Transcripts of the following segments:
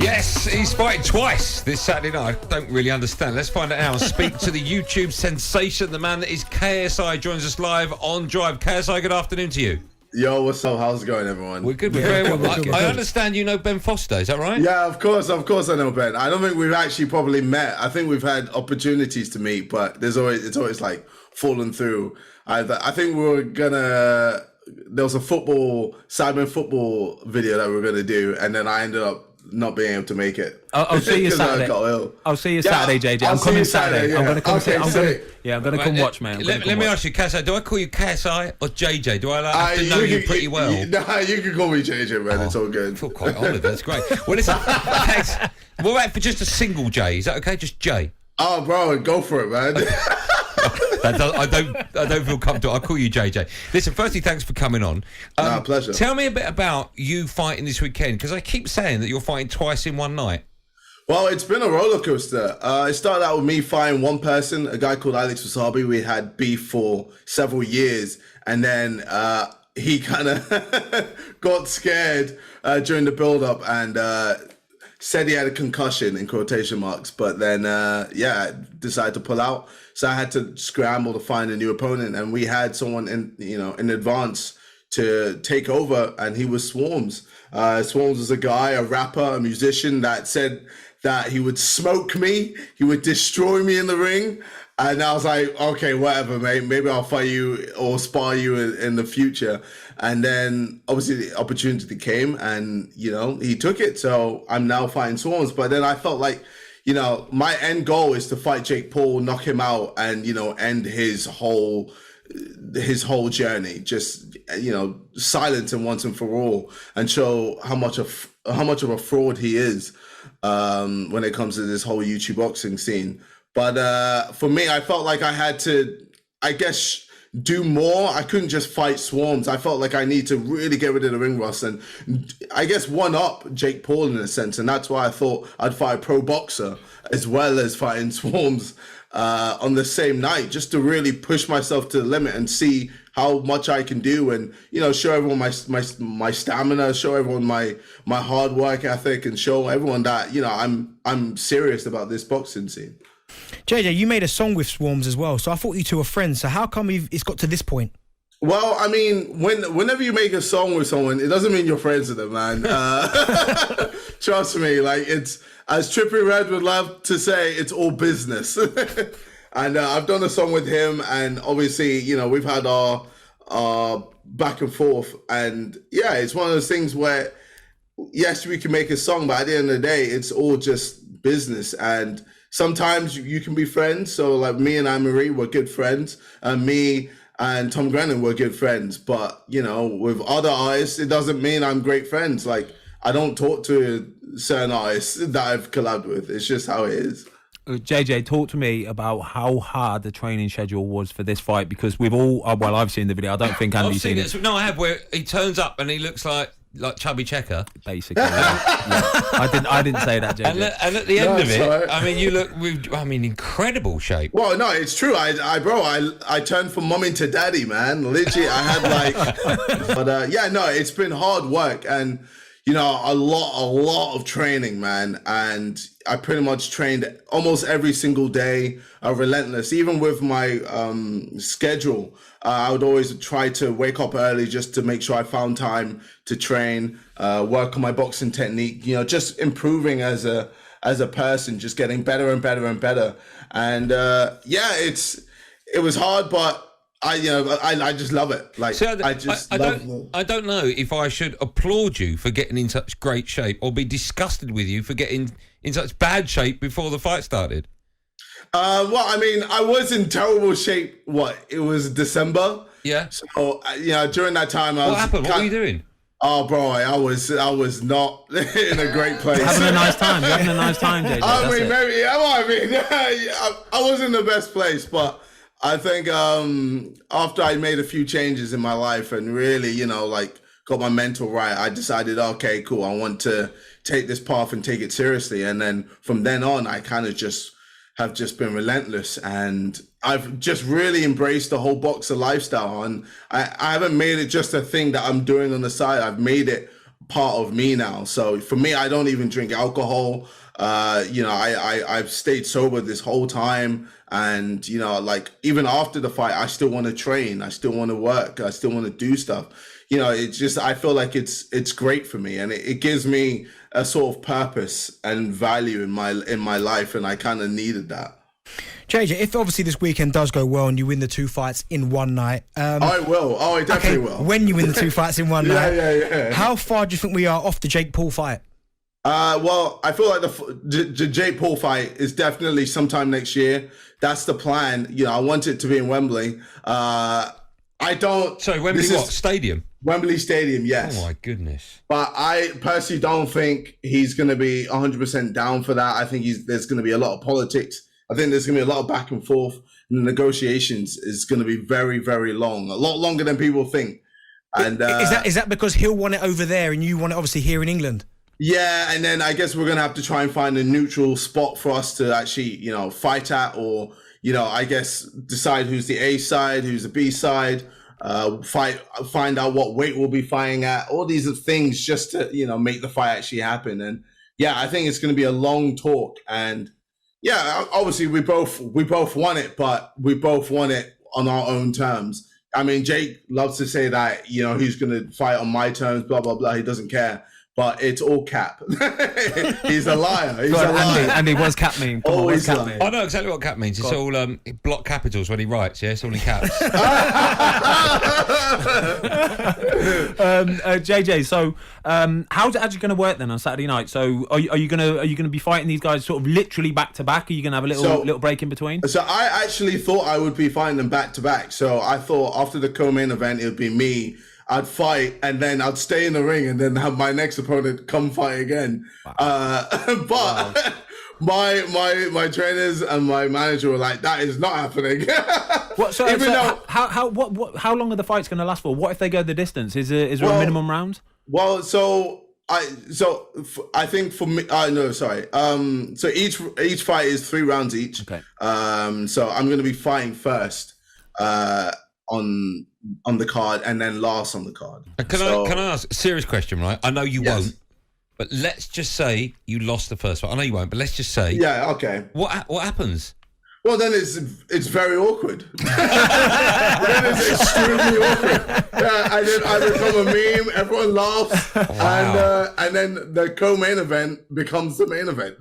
Yes, he's fighting twice this Saturday night. I don't really understand. Let's find out now. Speak to the YouTube sensation. The man that is KSI joins us live on Drive. KSI, good afternoon to you. Yo, what's up? How's it going, everyone? We're good. We're very well. I understand you know Ben Foster. Is that right? Yeah, of course I know Ben. I don't think we've actually probably met. I think we've had opportunities to meet, but it's always like fallen through. I think there was a Simon football video that we were gonna do, and then I ended up not being able to make it. I'll see you Saturday. I'll see you Saturday, JJ. I'm coming Saturday. Yeah. I'm going to come. I'm going to come watch, man. Let me ask you, KSI. Do I call you KSI or JJ? Do I have to know you pretty well? Nah, you can call me JJ, man. It's all good. I feel quite honoured. That's great. Well, listen. What about for just a single J? Is that okay? Just J. Oh, bro, go for it, man. I don't feel comfortable. I'll call you JJ. Listen, firstly, thanks for coming on. Pleasure. Tell me a bit about you fighting this weekend, because I keep saying that you're fighting twice in one night. Well, it's been a roller coaster. It started out with me fighting one person, a guy called Alex Wasabi. We had beef for several years, and then he kind of got scared during the build-up and said he had a concussion in quotation marks, but then decided to pull out. So I had to scramble to find a new opponent, and we had someone in advance to take over, and he was Swarms. Swarms was a guy, a rapper, a musician that said that he would smoke me, he would destroy me in the ring. And I was like, okay, whatever, mate. Maybe I'll fight you or spar you in the future. And then obviously the opportunity came, and he took it. So I'm now fighting Swarms. But then I felt like, my end goal is to fight Jake Paul, knock him out, and end his whole journey. Just silence him once and for all, and show how much of a fraud he is when it comes to this whole YouTube boxing scene. But for me, I felt like I had to, I guess, do more. I couldn't just fight Swarms. I felt like I need to really get rid of the ring rust and, I guess, one up Jake Paul in a sense. And that's why I thought I'd fight a pro boxer as well as fighting Swarms on the same night, just to really push myself to the limit and see how much I can do, and show everyone my stamina, show everyone my hard work ethic, and show everyone that I'm serious about this boxing scene. JJ, you made a song with Swarms as well, so I thought you two were friends. So how come it's got to this point? Well, I mean, whenever you make a song with someone, it doesn't mean you're friends with them, man. Trust me, like, it's, as Trippie Redd would love to say, it's all business. And I've done a song with him, and obviously, we've had our back and forth, and yeah, it's one of those things where, yes, we can make a song, but at the end of the day, it's all just business. And sometimes you can be friends. So like me and Anne-Marie were good friends, and me and Tom Grennan were good friends. But, with other artists, it doesn't mean I'm great friends. Like, I don't talk to certain artists that I've collabed with. It's just how it is. JJ, talk to me about how hard the training schedule was for this fight, because we've all, well, I've seen the video. I don't think Andy's seen it. No, I have, where he turns up and he looks like Chubby Checker, basically. Yeah. I didn't say that, JJ. And at the end of it, right. I mean, you look, incredible shape. Well, no, it's true. I turned from mum into daddy, man. Literally, I had but it's been hard work, and a lot of training, man. And I pretty much trained almost every single day, relentless. Even with my schedule, I would always try to wake up early just to make sure I found time to train, work on my boxing technique, just improving as a person, just getting better and better and better. And it was hard, but I just love it. Like, so I don't know if I should applaud you for getting in such great shape, or be disgusted with you for getting in such bad shape before the fight started. Well, I mean, I was in terrible shape. It was December. Yeah. So during that time, what happened? What were you doing? Oh, bro, I was not in a great place. Having a nice time. You're having a nice time, JJ. I wasn't in the best place, but I think after I made a few changes in my life and really, got my mental right, I decided, okay, cool, I want to take this path and take it seriously. And then from then on, I kind of have been relentless, and I've just really embraced the whole boxer lifestyle. And I haven't made it just a thing that I'm doing on the side. I've made it part of me now. So for me, I don't even drink alcohol. I've stayed sober this whole time. And, like even after the fight, I still want to train. I still want to work. I still want to do stuff. It's just, I feel like it's great for me, and it gives me a sort of purpose and value in my life. And I kind of needed that. JJ, if obviously this weekend does go well and you win the 2 fights in one night, I will. I definitely will. When you win the 2 fights in one night, yeah. How far do you think we are off the Jake Paul fight? Well, I feel like the Jake Paul fight is definitely sometime next year. That's the plan. I want it to be in Wembley. I don't. Sorry, Wembley what? Stadium? Wembley Stadium, yes. Oh my goodness. But I personally don't think he's going to be 100% down for that. I think there's going to be a lot of politics. I think there's going to be a lot of back and forth. And the negotiations is going to be very, very long. A lot longer than people think. And is that because he'll want it over there and you want it obviously here in England? Yeah, and then I guess we're going to have to try and find a neutral spot for us to actually, fight at, or, I guess decide who's the A side, who's the B side, find out what weight we'll be fighting at. All these are things just to, make the fight actually happen. And yeah, I think it's going to be a long talk. And yeah, obviously we both want it, but we both want it on our own terms. I mean, Jake loves to say that, he's going to fight on my terms, blah, blah, blah. He doesn't care. But it's all cap. He's a liar. He's a liar. Andy, what's cap mean? Always cap mean? I know exactly what cap means. It's all block capitals when he writes. Yeah, it's all in caps. JJ, so how's it actually going to work then on Saturday night? So are you going to be fighting these guys sort of literally back to back? Are you going to have a little break in between? So I actually thought I would be fighting them back to back. So I thought after the co-main event it would be me. I'd fight and then I'd stay in the ring and then have my next opponent come fight again. Wow. But my trainers and my manager were like, "That is not happening." How long are the fights going to last for? What if they go the distance? Is there a minimum round? Well, I think for me, no, sorry. So each fight is 3 rounds each. Okay. So I'm going to be fighting first. On the card and then last on the card. Can I ask a serious question, right? I know you won't, but let's just say you lost the first fight. I know you won't, but let's just say. Yeah, okay. What happens? Well, then it's very awkward. Then it's extremely awkward. Yeah, and then I become a meme. Everyone laughs, and then the co-main event becomes the main event.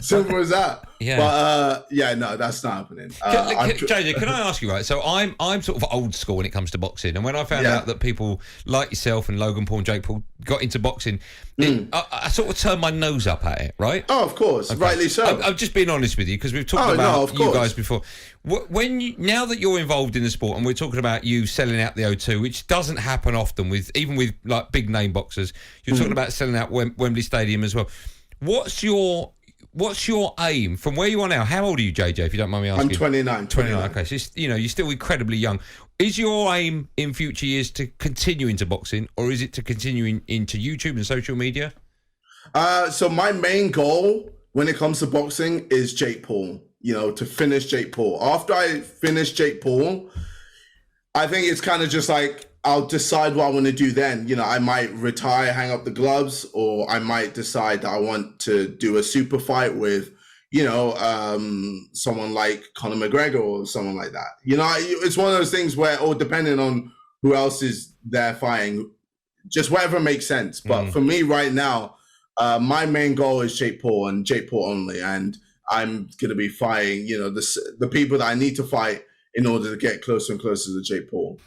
Simple as that. Yeah. But no, that's not happening. JJ, can I ask you, right? So I'm sort of old school when it comes to boxing, and when I found out that people like yourself and Logan Paul and Jake Paul got into boxing, I sort of turned my nose up at it, right? Oh, of course, okay. Rightly so. I'm just being honest with you because we've talked about you guys before. Now that you're involved in the sport, and we're talking about you selling out the O2, which doesn't happen often even with like big name boxers, you're talking about selling out Wembley Stadium as well. What's your aim from where you are now? How old are you, JJ, if you don't mind me asking? I'm 29. 29, okay. So, you're still incredibly young. Is your aim in future years to continue into boxing, or is it to continue into YouTube and social media? So my main goal when it comes to boxing is Jake Paul, to finish Jake Paul. After I finish Jake Paul, I think it's kind of just like, I'll decide what I want to do then. I might retire, hang up the gloves, or I might decide that I want to do a super fight with, someone like Conor McGregor or someone like that. It's one of those things where, or depending on who else is there fighting, just whatever makes sense. But for me right now, my main goal is Jake Paul and Jake Paul only. And I'm going to be fighting, the people that I need to fight in order to get closer and closer to Jake Paul.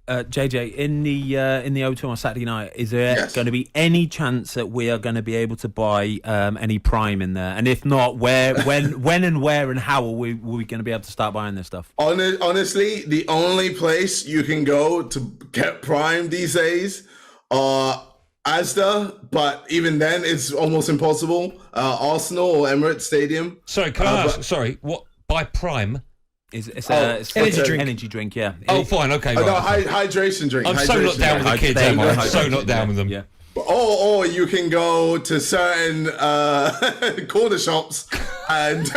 JJ, in the O2 on Saturday night, is there going to be any chance that we are going to be able to buy any Prime in there? And if not, when, and where, and how are we going to be able to start buying this stuff? Honestly, the only place you can go to get Prime these days are Asda, but even then, it's almost impossible. Arsenal or Emirates Stadium. Sorry, can I ask? Sorry, what by Prime? It's energy drink, yeah. Oh, fine, okay, right. No, hydration drink. I'm so not down with the kids, am I? I'm so not down with them. Yeah. Or you can go to certain corner shops and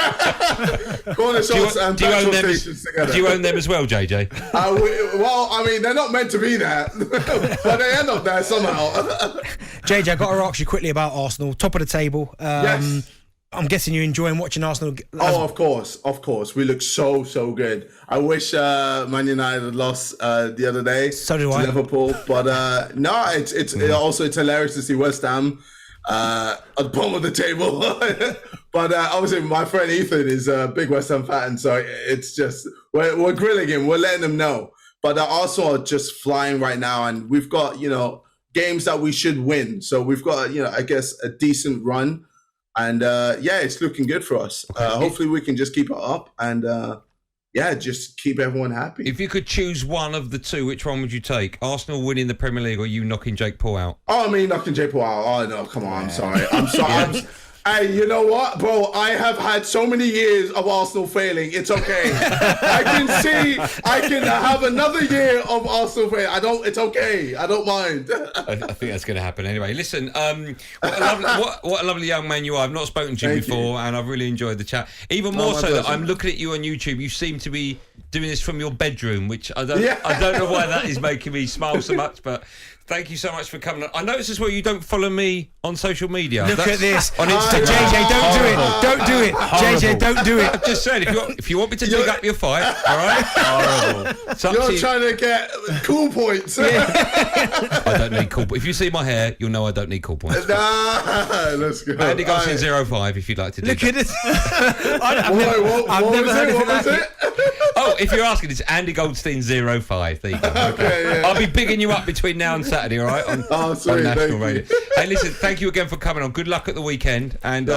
corner shots and petrol stations together. Do you own them as well, JJ? Well, I mean, they're not meant to be there, but they end up there somehow. JJ, I've got to ask you quickly about Arsenal. Top of the table. Yes. I'm guessing you're enjoying watching Arsenal. Of course. We look so good. I wish Man United had lost the other day to Liverpool, but no, it's hilarious to see West Ham at the bottom of the table. But obviously, my friend Ethan is a big West Ham fan, so it's just we're grilling him, we're letting him know. But Arsenal are just flying right now, and we've got games that we should win. So we've got I guess a decent run. And it's looking good for us. Hopefully we can just keep it up and just keep everyone happy. If you could choose one of the two, which one would you take? Arsenal winning the Premier League or you knocking Jake Paul out? Oh, me knocking Jake Paul out. Oh, no, come on. I'm sorry. Hey, you know what, bro? I have had so many years of Arsenal failing. It's okay. I can have another year of Arsenal failing. It's okay. I don't mind. I think that's going to happen anyway. Listen, what a lovely young man you are. I've not spoken to you before, and I've really enjoyed the chat. Even more so that I'm looking at you on YouTube. You seem to be doing this from your bedroom, which I don't know why that is making me smile so much, but thank you so much for coming on. I noticed as well you don't follow me on social media. Look at this. On Instagram. JJ, don't do it. Don't do it. JJ, don't do it. I've just said, if you want me to dig up your fight, all right? Horrible. You're trying to get cool points. I don't need cool points. If you see my hair, you'll know I don't need cool points. Nah, let's go. Andy Goldstein 05 if you'd like to do Look that. at this. I've never heard anything like it. Oh, if you're asking, it's Andy Goldstein 05. There you go. Okay, I'll be bigging you up between now and Saturday, all right? On national radio. Hey, listen, thank you again for coming on. Good luck at the weekend. And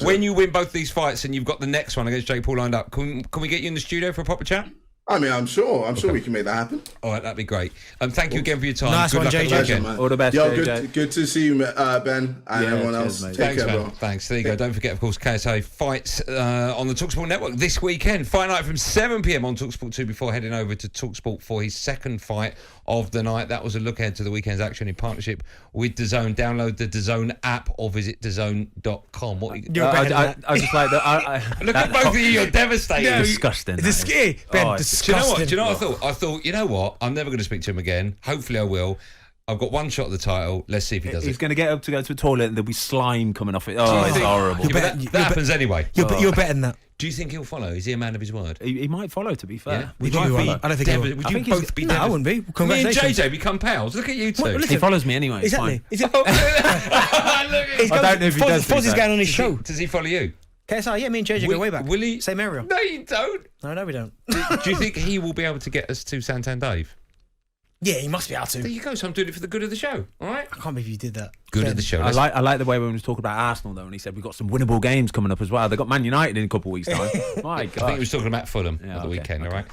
when you win both these fights and you've got the next one against Jake Paul lined up, can we get you in the studio for a proper chat? I mean, I'm sure we can make that happen. All right, that'd be great. Thank you again for your time. Nice good one, luck JJ. at the weekend. All the best, JJ. Good to see you, Ben, and everyone else. Cheers, Take care, man. bro. Thanks. There you go. Don't forget, of course, KSI fights on the talkSPORT network this weekend. Fight night from 7 p.m. on talkSPORT 2 before heading over to talkSPORT for his second fight of the night. That was a look ahead to the weekend's action in partnership with DAZN. Download the DAZN app or visit DAZN.com. I was just like that. Look at both of you. You're devastated. Disgusting. Disgusting. Ben, disgusting. Do you know what I thought, you know what? I'm never going to speak to him again. Hopefully I will. I've got one shot at the title. Let's see if he does it. He's going to get up to go to a toilet and there'll be slime coming off it. Oh, it's horrible. Yeah, that happens anyway. You're better than that. Do you think he'll follow? Is he a man of his word? He might follow, to be fair. Yeah. I don't think he will. Would you both be No, I wouldn't be. Me and Congratulations. JJ become pals. Look at you two. Well, listen, He follows me anyway. It's Exactly. fine. I don't know if he does, to be Foz is fair. going on his show. Does he follow you? KSI, yeah, me and JJ go way back. Will he? Same area. No, you don't. No, we don't. Do you think he will be able to get us to Santan Dave? Yeah, he must be able There to. you go. So I'm doing it for the good of the show. All right. I can't believe you did that. Good of the show. I like the way when we was talking about Arsenal though, and he said we've got some winnable games coming up as well. They got Man United in a couple of weeks' time. My God. I think he was talking about Fulham Yeah, at the okay, weekend. okay. All right.